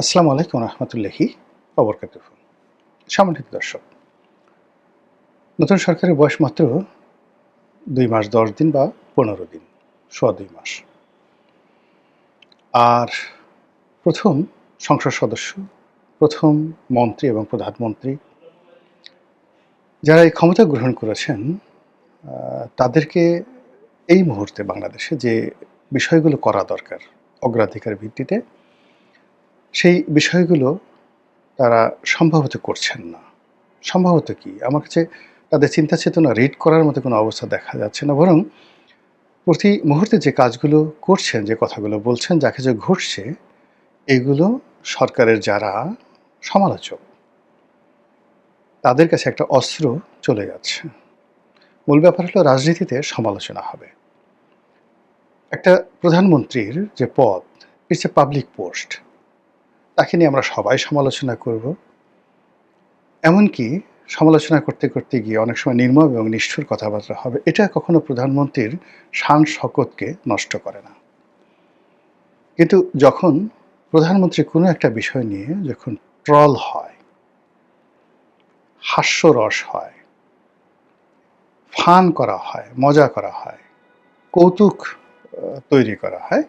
আসসালামু আলাইকুম রহমতুল্লাহি ওবরকাতুহু। সম্মানিত দর্শক, নতুন সরকারের বয়স মাত্র ২ মাস ১০ দিন বা ১৫ দিন, সোয়া ২ মাস। আর প্রথম সংসদ সদস্য, প্রথম মন্ত্রী এবং প্রধানমন্ত্রী যারা এই ক্ষমতা গ্রহণ করেছেন, তাদেরকে এই মুহূর্তে বাংলাদেশে যে বিষয়গুলো করা দরকার অগ্রাধিকার ভিত্তিতে, সেই বিষয়গুলো তারা সম্ভবত করছেন না। সম্ভবত কি? আমার কাছে তাদের চিন্তা চেতনা রিড করার মতো কোনো অবস্থা দেখা যাচ্ছে না। বরং প্রতি মুহূর্তে যে কাজগুলো করছেন, যে কথাগুলো বলছেন, যা কিছু ঘটছে, এগুলো সরকারের যারা সমালোচক, তাদের কাছে একটা অস্ত্র চলে যাচ্ছে। মূল ব্যাপার হলো রাজনীতিতে সমালোচনা হবে। একটা প্রধানমন্ত্রীর যে পদ, ইটস এ পাবলিক পোস্ট। তাকে নিয়ে আমরা সবাই সমালোচনা করব। এমনকি সমালোচনা করতে, করতে গিয়ে অনেক সময় নির্মম এবং নিষ্ঠুর কথাবার্তা হবে। এটা কখনো প্রধানমন্ত্রীর শান শকতকে নষ্ট করে না। কিন্তু যখন প্রধানমন্ত্রী কোনো একটা বিষয় নিয়ে যখন ট্রল হয়, হাস্যরস হয়, ফান করা হয়, মজা করা হয়, কৌতুক তৈরি করা হয়,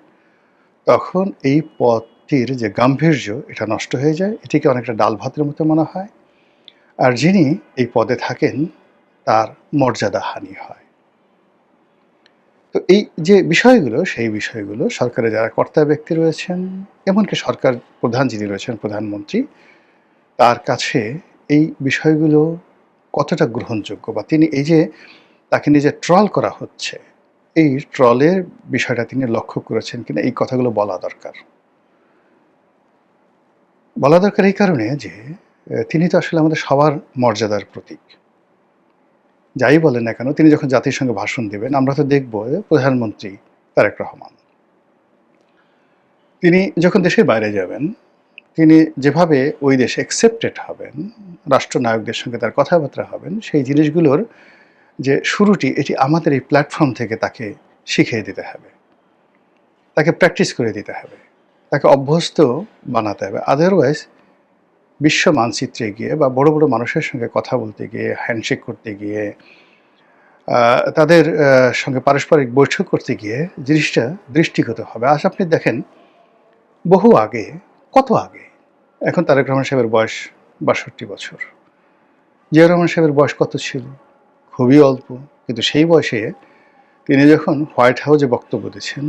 তখন এই পদটির যে গাম্ভীর্য এটা নষ্ট হয়ে যায়। এটিকে অনেকটা ডাল ভাতের মতো মনে হয়। আর যিনি এই পদে থাকেন তার মর্যাদাহানি হয়। তো এই যে বিষয়গুলো, সেই বিষয়গুলো সরকারে যারা কর্তা ব্যক্তি রয়েছেন, এমনকি সরকার প্রধান যিনি রয়েছেন প্রধানমন্ত্রী, তার কাছে এই বিষয়গুলো কতটা গ্রহণযোগ্য, বা তিনি এই যে তাকে নিয়ে যে ট্রল করা হচ্ছে, এই ট্রলের বিষয়টা তিনি লক্ষ্য করেছেন কিনা, এই কথাগুলো বলা দরকার। বলা দরকার এই কারণে যে তিনি তো আসলে আমাদের সবার মর্যাদার প্রতীক। যাই বলেন না কেন, তিনি যখন জাতির সঙ্গে ভাষণ দেবেন, আমরা তো দেখব প্রধানমন্ত্রী তারেক রহমান, তিনি যখন দেশের বাইরে যাবেন, তিনি যেভাবে ওই দেশে অ্যাকসেপ্টেড হবেন, রাষ্ট্রনায়কদের সঙ্গে তার কথাবার্তা হবেন, সেই জিনিসগুলোর যে শুরুটি, এটি আমাদের এই প্ল্যাটফর্ম থেকে তাকে শিখিয়ে দিতে হবে, তাকে প্র্যাকটিস করে দিতে হবে, তাকে অভ্যস্ত বানাতে হবে। আদারওয়াইজ বিশ্ব মানচিত্রে গিয়ে বা বড় বড় মানুষের সঙ্গে কথা বলতে গিয়ে, হ্যান্ডশেক করতে গিয়ে, তাদের সঙ্গে পারস্পরিক বৈঠক করতে গিয়ে জিনিসটা দৃষ্টিগত হবে। আজ আপনি দেখেন, বহু আগে, কত আগে, এখন তারেক রহমান সাহেবের বয়স ৬২ বছর। জিয়া রহমান সাহেবের বয়স কত ছিল? খুবই অল্প। কিন্তু সেই বয়সে তিনি যখন হোয়াইট হাউসে বক্তব্য দিচ্ছেন,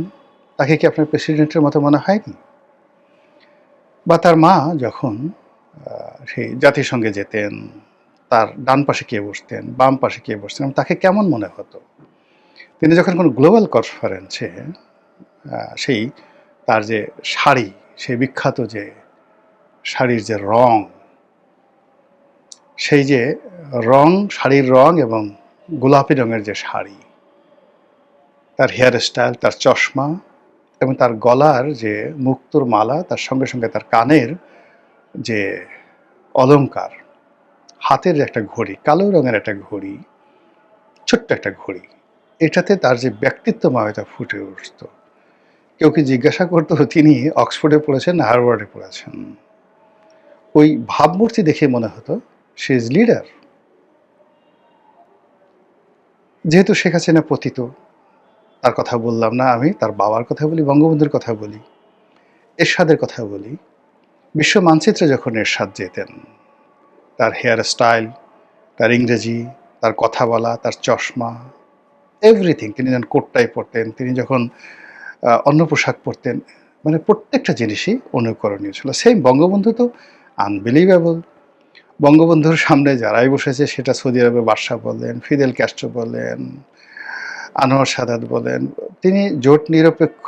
তাকে কি আপনার প্রেসিডেন্টের মতো মনে হয়নি? বা তার মা যখন সেই জাতিসংঘে যেতেন, তার ডান পাশে কে বসতেন, বাম পাশে কে বসতেন, তাকে কেমন মনে হতো? তিনি যখন কোনো গ্লোবাল কনফারেন্সে সেই তার যে শাড়ি, সেই বিখ্যাত যে শাড়ির যে রং, সেই যে রং, শাড়ির রং এবং গোলাপি রঙের যে শাড়ি, তার হেয়ার স্টাইল, তার চশমা এবং তার গলার যে মুক্তোর মালা, তার সঙ্গে সঙ্গে তার কানের যে অলংকার, হাতের একটা ঘড়ি, কালো রঙের একটা ঘড়ি, ছোট্ট একটা ঘড়ি, এটাতে তার যে ব্যক্তিত্বময়তা ফুটে উঠত। কেউ কি জিজ্ঞাসা করতো তিনি অক্সফোর্ডে পড়েছেন না হার্ভার্ডে পড়েছেন? ওই ভাবমূর্তি দেখে মনে হতো সে ইজ লিডার। যেহেতু শেখ হাসিনা পতিত, তার কথা বললাম না, আমি তার বাবার কথা বলি, বঙ্গবন্ধুর কথা বলি, এরশাদের কথা বলি। বিশ্ব মানচিত্রে যখন এরশাদ যেতেন, তার হেয়ার স্টাইল, তার ইংরেজি, তার কথা বলা, তার চশমা, এভরিথিং, তিনি যখন কোটটাই পরতেন, তিনি যখন অন্য পোশাক পরতেন, মানে প্রত্যেকটা জিনিসই অনুকরণীয় ছিল। সেম বঙ্গবন্ধু তো আনবিলিভেবল। বঙ্গবন্ধুর সামনে যারাই বসেছে, সেটা সৌদি আরবের বাদশাহ বলেন, ফিদেল ক্যাস্ট্রো বলেন, আনোয়ার সাদাত বলেন, তিনি জোট নিরপেক্ষ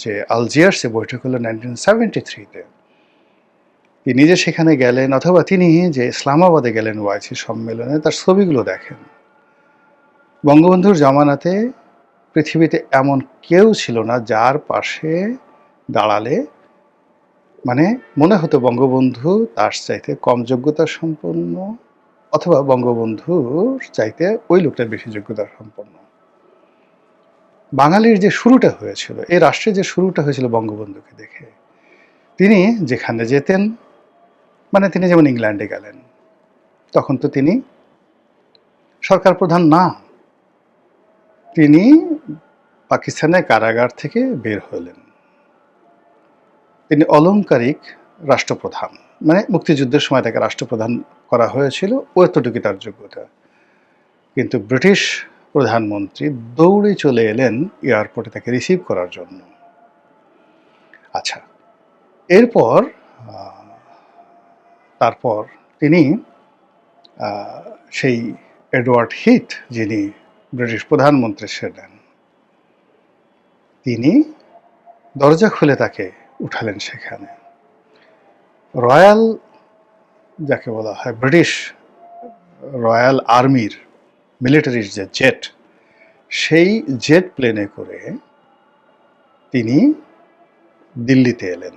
যে আলজিয়ার্সে বৈঠক হলো 1973-তে, তিনি যে সেখানে গেলেন, অথবা তিনি যে ইসলামাবাদে গেলেন ওআইসি সম্মেলনে, তার ছবিগুলো দেখেন। বঙ্গবন্ধুর জামানাতে পৃথিবীতে এমন কেউ ছিল না যার পাশে দাঁড়ালে মানে মনে হতো বঙ্গবন্ধু তার চাইতে কম যোগ্যতা সম্পন্ন, অথবা বঙ্গবন্ধুর চাইতে ওই লোকটার বেশি যোগ্যতা সম্পন্ন। বাঙালির যে শুরুটা হয়েছিল, এই রাষ্ট্রের যে শুরুটা হয়েছিল বঙ্গবন্ধুকে দেখে, তিনি যেখানে যেতেন, মানে তিনি যেমন ইংল্যান্ডে গেলেন, তখন তো তিনি সরকার প্রধান না, তিনি পাকিস্তানের কারাগার থেকে বের হলেন। তিনি অলংকারিক রাষ্ট্রপ্রধান, মানে মুক্তিযুদ্ধের সময় তাকে রাষ্ট্রপ্রধান করা হয়েছিল, ও এতটুকু তার যোগ্যতা। কিন্তু ব্রিটিশ প্রধানমন্ত্রী দৌড়ে চলে এলেন এয়ারপোর্টে তাকে রিসিভ করার জন্য। আচ্ছা, এরপর তারপর তিনি সেই এডওয়ার্ড হিথ, যিনি ব্রিটিশ প্রধানমন্ত্রী ছিলেন, তিনি দরজা খুলে তাকে উঠালেন সেখানে। রয়্যাল, যাকে বলা হয় ব্রিটিশ রয়্যাল আর্মির মিলিটারির যে জেট, সেই জেট প্লেনে করে তিনি দিল্লিতে এলেন।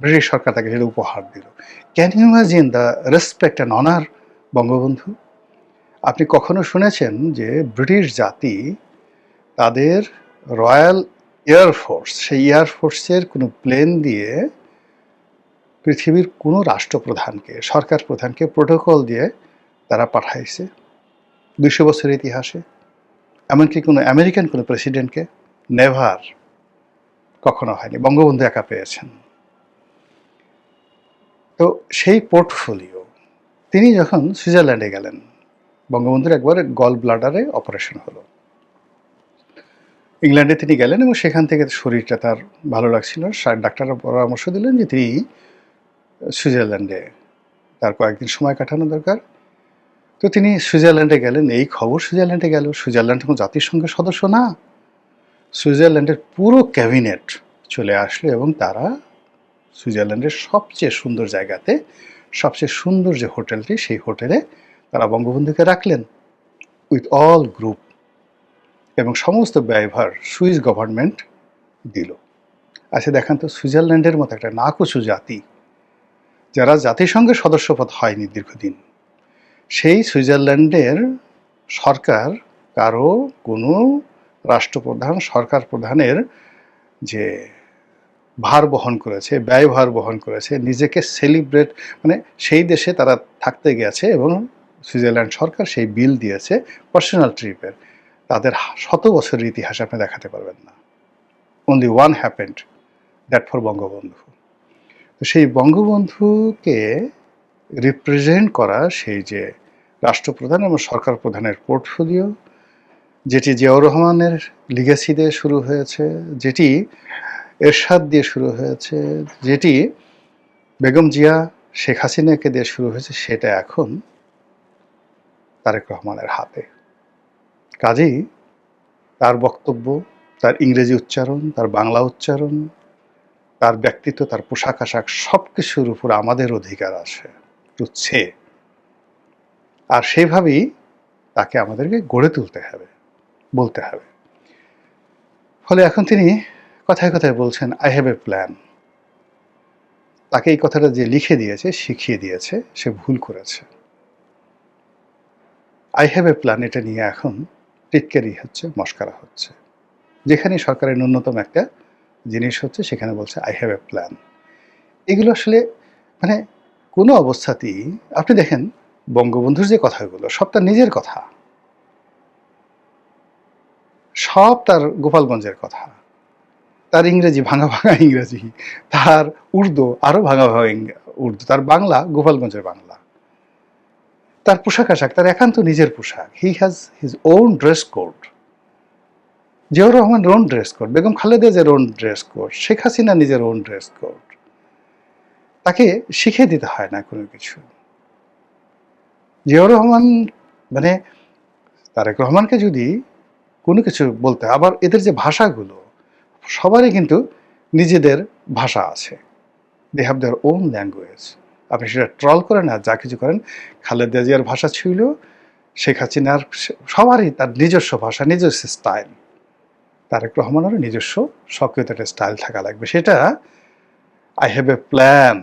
ব্রিটিশ সরকার তাকে সেটা উপহার দিল। Can you imagine the respect and honour, Bangabandhu? আপনি কখনো শুনেছেন যে ব্রিটিশ জাতি তাদের রয়্যাল এয়ারফোর্স, সেই এয়ারফোর্সের কোনো প্লেন দিয়ে পৃথিবীর কোনো রাষ্ট্রপ্রধানকে, সরকার প্রধানকে প্রোটোকল দিয়ে তারা পাঠাইছে ২০০ বছরের ইতিহাসে? এমনকি কোনো আমেরিকান কোনো প্রেসিডেন্টকে? নেভার, কখনো হয়নি। বঙ্গবন্ধু একা পেয়েছেন। তো সেই পোর্টফোলিও, তিনি যখন সুইজারল্যান্ডে গেলেন, বঙ্গবন্ধুর একবার গল ব্লাডারে অপারেশন হলো, ইংল্যান্ডে তিনি গেলেন এবং সেখান থেকে শরীরটা তার ভালো লাগছিল। ডাক্তাররা পরামর্শ দিলেন যে তিনি সুইজারল্যান্ডে তার কয়েকদিন সময় কাটানো দরকার। তো তিনি সুইজারল্যান্ডে গেলেন। এই খবর সুইজারল্যান্ডে গেল। সুইজারল্যান্ড কোনো জাতিসংঘের সদস্য না। সুইজারল্যান্ডের পুরো ক্যাবিনেট চলে আসলো এবং তারা সুইজারল্যান্ডের সবচেয়ে সুন্দর জায়গাতে, সবচেয়ে সুন্দর যে হোটেলটি, সেই হোটেলে তারা বঙ্গবন্ধুকে রাখলেন উইথ অল গ্রুপ, এবং সমস্ত ব্যয়ভার সুইস গভর্নমেন্ট দিল। আচ্ছা দেখান তো, সুইজারল্যান্ডের মতো একটা নাকুচু জাতি, যারা জাতিসংঘের সদস্যপদ হয়নি দীর্ঘদিন, সেই সুইজারল্যান্ডের সরকার কারো কোনো রাষ্ট্রপ্রধান, সরকার প্রধানের যে ভার বহন করেছে, ব্যয়ভার বহন করেছে, নিজেকে সেলিব্রেট, মানে সেই দেশে তারা থাকতে গেছে এবং সুইজারল্যান্ড সরকার সেই বিল দিয়েছে পার্সোনাল ট্রিপের, তাদের ১০০ বছরের ইতিহাসে আপনি দেখাতে পারবেন না। Only one happened, that for Bangabandhu. তো সেই বঙ্গবন্ধুকে রিপ্রেজেন্ট করা সেই যে রাষ্ট্রপ্রধান এবং সরকার প্রধানের পোর্টফোলিও, যেটি জিয়াউর রহমানের লিগেসি দিয়ে শুরু হয়েছে, যেটি এরশাদ দিয়ে শুরু হয়েছে, যেটি বেগম জিয়া, শেখ হাসিনাকে দিয়ে শুরু হয়েছে, সেটা এখন তারেক রহমানের হাতে। কাজেই তার বক্তব্য, তার ইংরেজি উচ্চারণ, তার বাংলা উচ্চারণ, তার ব্যক্তিত্ব, তার পোশাক আশাক, সব কিছুর উপর আমাদের অধিকার আছে, তুচ্ছে। আর সেইভাবেই তাকে আমাদেরকে গড়ে তুলতে হবে, বলতে হবে। ফলে এখন তিনি কথায় কথায় বলছেন আই হ্যাভ এ প্ল্যান। তাকে এই কথাটা যে লিখে দিয়েছে, শিখিয়ে দিয়েছে, সে ভুল করেছে। আই হ্যাভ এ প্ল্যান, এটা নিয়ে এখন টিটকারি হচ্ছে, মস্কারা হচ্ছে। যেখানে সরকারের ন্যূনতম একটা জিনিস হচ্ছে, সেখানে বলছে আই হ্যাভ এ প্ল্যান। এগুলো আসলে মানে কোনো অবস্থাতেই, আপনি দেখেন বঙ্গবন্ধুর যে কথাগুলো, সব তার নিজের কথা, সব তার গোপালগঞ্জের কথা, তার ইংরেজি ভাঙা ভাঙা ইংরেজি, তার উর্দু আরো ভাঙা ভাঙা উর্দু, তার বাংলা গোপালগঞ্জের বাংলা, তার পোশাক আশাক তার একান্ত নিজের পোশাক। He has his own dress code. Ziaur Rahman own dress code, Begum Khaleda জিয়ার own dress code, Sheikh Hasina নিজের ওন ড্রেস কোড। তাকে শিখিয়ে দিতে হয় না কোনো কিছু। জিয়াউর রহমান মানে তারেক রহমানকে যদি কোনো কিছু বলতে, আবার এদের যে ভাষাগুলো, সবারই কিন্তু নিজেদের ভাষা আছে। They have their own language. আপনি সেটা ট্রল করেন আর যা কিছু করেন, খালেদা জিয়ার ভাষা ছিল, শেখ হাসিনার, সবারই তার নিজস্ব ভাষা, নিজস্ব স্টাইল। তারেক রহমানেরও নিজস্ব সক্রিয়তা একটা স্টাইল থাকা লাগবে। সেটা I have a plan,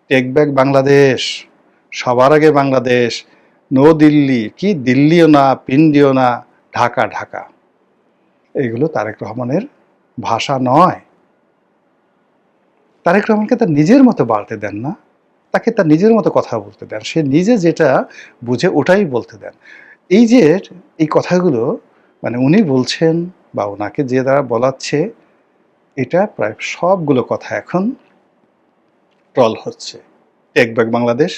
take back Bangladesh, সবার আগে বাংলাদেশ, নো দিল্লি, কি দিল্লিও না, পিন্ডিও না, ঢাকা ঢাকা, এগুলো তারেক রহমানের ভাষা নয়। তারেক রহমানকে তার নিজের মতো বাড়তে দেন না, তাকে তার নিজের মতো কথা বলতে দেন, সে নিজে যেটা বুঝে ওটাই বলতে দেন। এই যে এই কথাগুলো মানে উনি বলছেন বা ওনাকে যে দ্বারা বলাচ্ছে, এটা প্রায় সবগুলো কথা এখন ট্রল হচ্ছে। টেক ব্যাক বাংলাদেশ,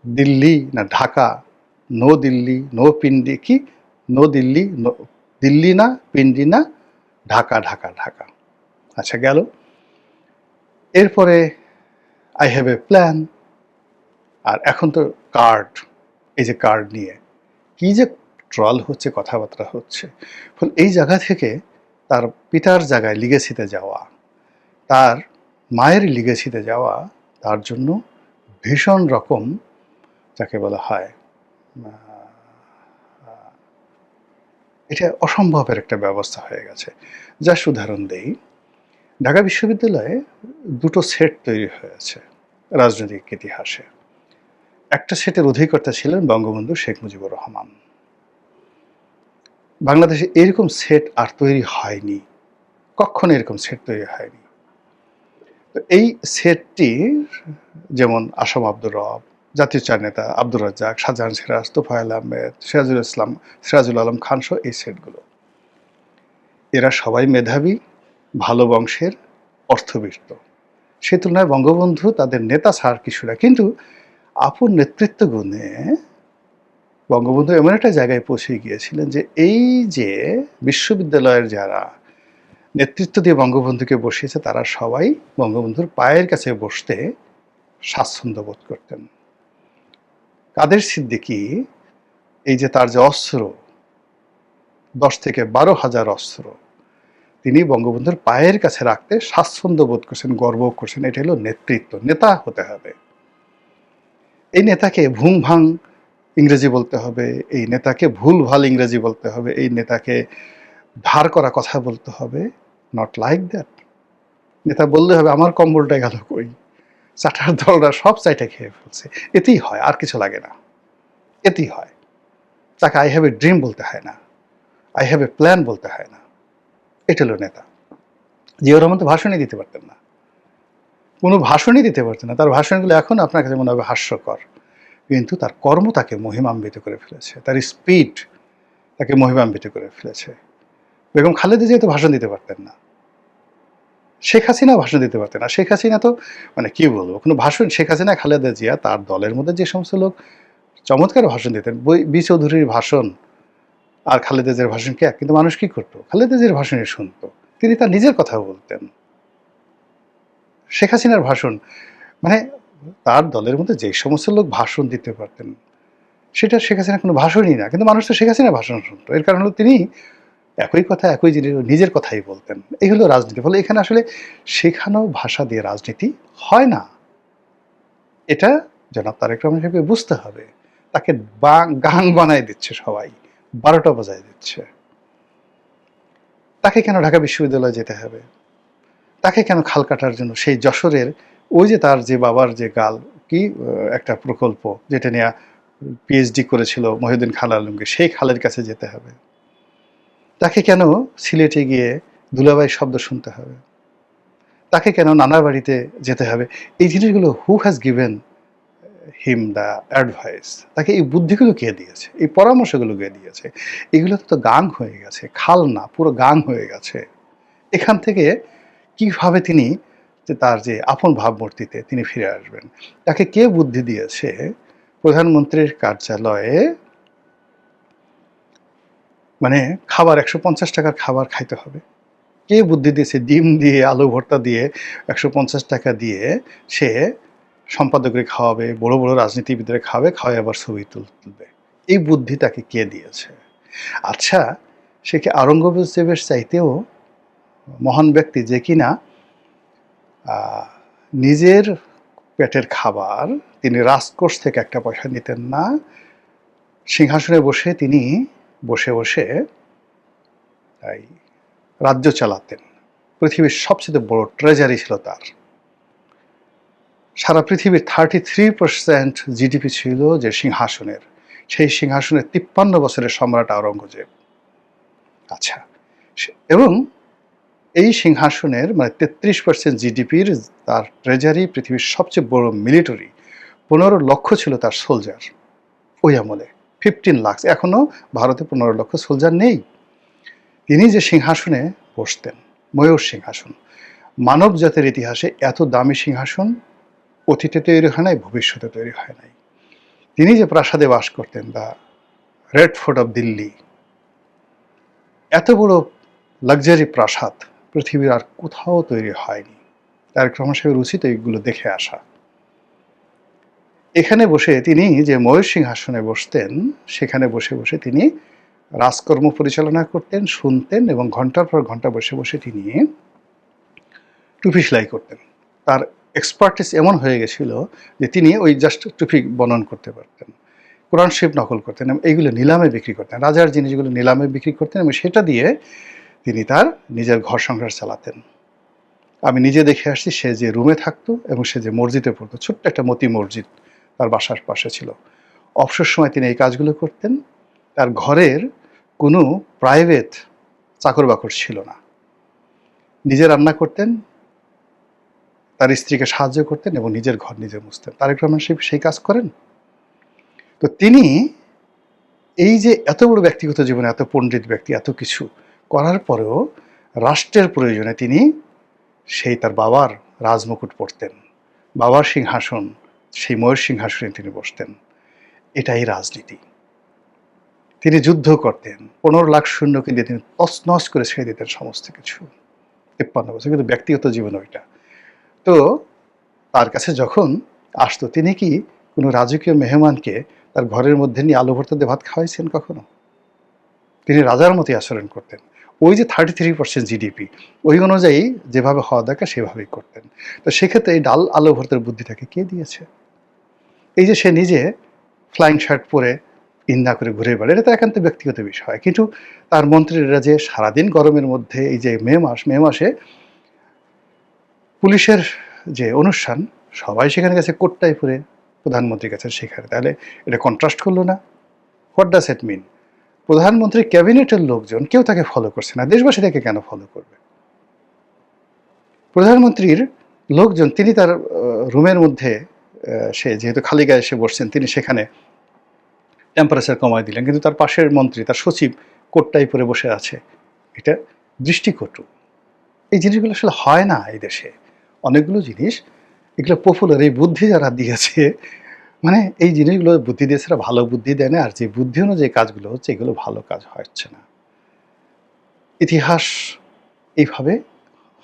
দিল্লি না ঢাকা, নো দিল্লি, নো পিন্ডি, কি নো দিল্লি, দিল্লি না পিন্ডি না ঢাকা, ঢাকা, ঢাকা। আচ্ছা গেল। এরপরে আই হ্যাভ এ প্ল্যান। আর এখন তো কার্ড, এই যে কার্ড নিয়ে কি যে ট্রল হচ্ছে, কথাবার্তা হচ্ছে। ফলে এই জায়গা থেকে তার পিতার জায়গায় লিগেসিতে যাওয়া, তার মায়ের লিগেসিতে যাওয়া তার জন্য ভীষণ রকম, যাকে বলা হয়, এটা অসম্ভবের একটা ব্যবস্থা হয়ে গেছে। যার উদাহরণ দেই, ঢাকা বিশ্ববিদ্যালয়ে দুটো সেট তৈরি হয়েছে রাজনৈতিক ইতিহাসে। একটা সেটের অধিকর্তা ছিলেন বঙ্গবন্ধু শেখ মুজিবুর রহমান। বাংলাদেশে এরকম সেট আর তৈরি হয়নি, কখনো এরকম সেট তৈরি হয়নি। তো এই সেটটি যেমন আসম আব্দুর রব, জাতীয় চার নেতা আব্দুর রাজ্জাক, শাহজাহান সিরাজ, তোফায়েল আহমেদ, সিরাজুল আলম খান সহ এই সেটগুলো, এরা সবাই মেধাবী, ভালো বংশের, অর্থবিত্ত। সে তুলনায় বঙ্গবন্ধু তাদের নেতা ছাড় কিছুটা, কিন্তু আপন নেতৃত্ব গুণে বঙ্গবন্ধু এমন একটা জায়গায় পৌঁছে গিয়েছিলেন যে এই যে বিশ্ববিদ্যালয়ের যারা নেতৃত্ব দিয়ে বঙ্গবন্ধুকে বসিয়েছে তারা সবাই বঙ্গবন্ধুর পায়ের কাছে বসতে স্বাচ্ছন্দ্য বোধ করতেন। কাদের সিদ্দিকী, এই যে তার যে অস্ত্র, 10 থেকে 12,000 অস্ত্র, তিনি বঙ্গবন্ধুর পায়ের কাছে রাখতে স্বাচ্ছন্দ্য বোধ করছেন, গর্ব করছেন। এটা হলো নেতৃত্ব, নেতা হতে হবে। এই নেতাকে ভুং ভাং ইংরেজি বলতে হবে, এই নেতাকে ভুল ভাল ইংরেজি বলতে হবে, এই নেতাকে ধার করা কথা বলতে হবে। Not like that. নেতা বললে হবে আমার কম্বলটা গেল কই, চাটার দলরা সব চাইটা খেয়ে ফেলছে, এতেই হয়, আর কিছু লাগে না, এতেই হয়। তাকে আই হ্যাভ এ ড্রিম বলতে হয় না, আই হ্যাভ এ প্ল্যান বলতে হয় না। এটা হলো নেতা। জিয়াউর রহমান তো ভাষণই দিতে পারতেন না, কোনো ভাষণই দিতে পারতেন না। তার ভাষণগুলো এখন আপনার কাছে মনে হবে হাস্যকর, কিন্তু তার কর্ম তাকে মহিমান্বিত করে ফেলেছে, তার স্পিড তাকে মহিমান্বিত করে ফেলেছে। বেগম খালেদা জিয়া তো ভাষণ দিতে পারতেন না, শেখ হাসিনা ভাষণ দিতে পারতেন না। শেখ হাসিনা তো মানে কি বলবো, কোনো ভাষণ, শেখ হাসিনা, খালেদা জিয়া, তার দলের মধ্যে যে সমস্ত লোক চমৎকার ভাষণ দিতেন, বি চৌধুরীর ভাষণ আর খালেদা জিয়ার ভাষণ কি এক? কিন্তু মানুষ কি করতো? খালেদা জিয়ার ভাষণই শুনতো, তিনি তার নিজের কথা বলতেন। শেখ হাসিনার ভাষণ মানে তার দলের মধ্যে যে সমস্ত লোক ভাষণ দিতে পারতেন, সেটা শেখ হাসিনা কোনো ভাষণই না, কিন্তু মানুষ তো শেখ হাসিনার ভাষণ শুনতো। এর কারণ হলো তিনি একই কথা, একই জিনিস নিজের কথাই বলতেন। এই হলো রাজনীতি। ফলে এখানে আসলে শেখানো ভাষা দিয়ে রাজনীতি হয় না। এটা জনাব তারেক রহমান সাহেবকে বুঝতে হবে। তাকে গান বানায় দিচ্ছে সবাই, 12টা বাজায় দিচ্ছে। তাকে কেন ঢাকা বিশ্ববিদ্যালয়ে যেতে হবে? তাকে কেন খাল কাটার জন্য সেই যশোরের ওই যে তার যে বাবার যে গাল কি একটা প্রকল্প যেটা নিয়ে পিএইচডি করেছিল মহিউদ্দিন খান আলমকে, সেই খালের কাছে যেতে হবে? তাকে কেন সিলেটে গিয়ে দুলাভাই শব্দ শুনতে হবে? তাকে কেন নানার বাড়িতে যেতে হবে? এই জিনিসগুলো who has given him the advice? তাকে এই বুদ্ধিগুলো কে দিয়েছে, এই পরামর্শগুলো কে দিয়েছে? এগুলো তো গাং হয়ে গেছে, খাল না, পুরো গাং হয়ে গেছে। এখান থেকে কিভাবে তিনি যে তার যে আপন ভাবমূর্তিতে তিনি ফিরে আসবেন, তাকে কে বুদ্ধি দিয়েছে প্রধানমন্ত্রীর কার্যালয়ে মানে খাবার 150 টাকার খাবার খাইতে হবে? কে বুদ্ধি দিয়েছে ডিম দিয়ে আলু ভর্তা দিয়ে 150 টাকা দিয়ে সে সম্পাদকরে খাওয়াবে, বড় বড় রাজনীতিবিদরে খাওয়াবে, খাওয়াই আবার ছবি তুলবে? এই বুদ্ধি তাকে কে দিয়েছে? আচ্ছা, সে কি আওরঙ্গজেবের চাইতেও মহান ব্যক্তি, যে কিনা নিজের পেটের খাবার তিনি রাজকোষ থেকে একটা পয়সা নিতেন না, সিংহাসনে বসে তিনি বসে বসে এই রাজ্য চালাতেন। পৃথিবীর সবচেয়ে বড় ট্রেজারি ছিল তার। সারা পৃথিবীর 33% জিডিপি ছিল যে সিংহাসনের, সেই সিংহাসনের 53 বছরের সম্রাট আওরঙ্গজেব। আচ্ছা, এবং এই সিংহাসনের মানে 33% জিডিপির তার ট্রেজারি, পৃথিবীর সবচেয়ে বড় মিলিটারি, 15 লক্ষ ছিল তার সোলজার ওই আমলে। 15 লাখ, এখনো ভারতে 15 লক্ষ সোলজার নেই। তিনি যে সিংহাসনে বসতেন, ময়ূর সিংহাসন, মানব জাতির ইতিহাসে এত দামি সিংহাসন অতীতে তৈরি হয় নাই, ভবিষ্যতে তৈরি হয় নাই। তিনি যে প্রাসাদে বাস করতেন, the red fort of Delhi, এত বড় লাক্সারি প্রাসাদ পৃথিবীর আর কোথাও তৈরি হয়নি। তার ক্রমশের উচিত এইগুলো দেখে আসা। এখানে বসে তিনি যে ময়ূর সিংহাসনে বসতেন, সেখানে বসে বসে তিনি রাজকর্ম পরিচালনা করতেন, শুনতেন, এবং ঘন্টার পর ঘন্টা বসে বসে তিনি টুপি সেলাই করতেন। তার এক্সপার্টিস এমন হয়ে গেছিল যে তিনি ওই জাস্ট টুপি বনন করতে পারতেন, কোরআন শরীফ নকল করতেন, এবং এইগুলো নিলামে বিক্রি করতেন। রাজার জিনিসগুলো নিলামে বিক্রি করতেন এবং সেটা দিয়ে তিনি তার নিজের ঘর সংসার চালাতেন। আমি নিজে দেখে আসছি, সে যে রুমে থাকতো এবং সে যে মসজিদে পড়তো, ছোট্ট একটা মতি মসজিদ তার বাসার পাশে ছিল, অবসর সময় তিনি এই কাজগুলো করতেন। তার ঘরের কোনো প্রাইভেট চাকর বাকর ছিল না, নিজে রান্না করতেন, তার স্ত্রীকে সাহায্য করতেন এবং নিজের ঘর নিজে মুছতেন। তারেক রহমান সেই কাজ করেন। তো তিনি এই যে এত বড় ব্যক্তিগত জীবনে, এত পণ্ডিত ব্যক্তি, এত কিছু করার পরেও রাষ্ট্রের প্রয়োজনে তিনি সেই তার বাবার রাজমুকুট পরতেন, বাবার সিংহাসন, সেই ময়ূর সিংহাসনে তিনি বসতেন। এটাই রাজনীতি। তিনি যুদ্ধ করতেন, 15 লাখ সৈন্যকে দিয়ে তিনি তছনছ করে ছেড়ে দিতেন সমস্ত কিছু, 53 বছর। কিন্তু ব্যক্তিগত জীবন ওইটা। তো তার কাছে যখন আসতো, তিনি কি কোনো রাজকীয় মেহমানকে তার ঘরের মধ্যে নিয়ে আলু ভর্তা দিয়ে ভাত খাওয়াইছেন কখনো? তিনি রাজার মতোই আচরণ করতেন। ওই যে 33% জিডিপি, ওই অনুযায়ী যেভাবে হওয়া দরকার সেভাবেই করতেন। তো সেক্ষেত্রে এই ডাল আলু ভর্তার বুদ্ধিটাকে কে দিয়েছে? এই যে সে নিজে ফ্লাইং শার্ট পরে ইন্না করে ঘুরে বেড়ায়, এটা তো একান্ত ব্যক্তিগত বিষয়। কিন্তু তার মন্ত্রীরা যে সারাদিন গরমের মধ্যে, এই যে মে মাসে পুলিশের যে অনুষ্ঠান, সবাই সেখানে গেছে কোটটাই পরে, প্রধানমন্ত্রীর কাছে সেখানে, তাহলে এটা কন্ট্রাস্ট করলো না? হোয়াট ডাজ ইট মিন? প্রধানমন্ত্রী ক্যাবিনেটের লোকজন কেউ তাকে ফলো করছে না, দেশবাসী তাকে কেন ফলো করবে? প্রধানমন্ত্রীর লোকজন, তিনি তার রুমের মধ্যে, সে যেহেতু খালি গায়ে এসে বসছেন, তিনি সেখানে টেম্পারেচার কমায় দিলেন, কিন্তু তার পাশের মন্ত্রী, তার সচিব কোটটাই পরে বসে আছে। এটা দৃষ্টিকটু। এই জিনিসগুলো আসলে হয় না এই দেশে। অনেকগুলো জিনিস, এগুলো পপুলার, এই বুদ্ধি যারা দিয়েছে, মানে এই জিনিসগুলো বুদ্ধি দিয়েছে, ভালো বুদ্ধি দেয় না, আর যে বুদ্ধি অনুযায়ী কাজগুলো হচ্ছে, এগুলো ভালো কাজ হচ্ছে না। ইতিহাস এইভাবে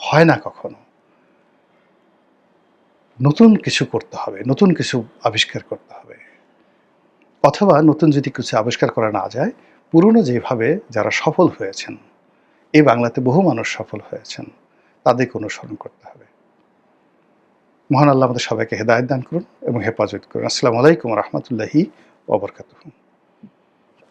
হয় না কখনো। নতুন কিছু করতে হবে, নতুন কিছু আবিষ্কার করতে হবে, অথবা নতুন যদি কিছু আবিষ্কার করা না যায়, পুরনো যেভাবে যারা সফল হয়েছেন, এই বাংলাতে বহু মানুষ সফল হয়েছেন, তাদেরকে অনুসরণ করতে হবে। মহান আল্লাহ আমাদের সবাইকে হেদায়েত দান করুন এবং হেফাজত করুন। আসসালামু আলাইকুম ওয়া রাহমাতুল্লাহি ওয়া বারাকাতুহু।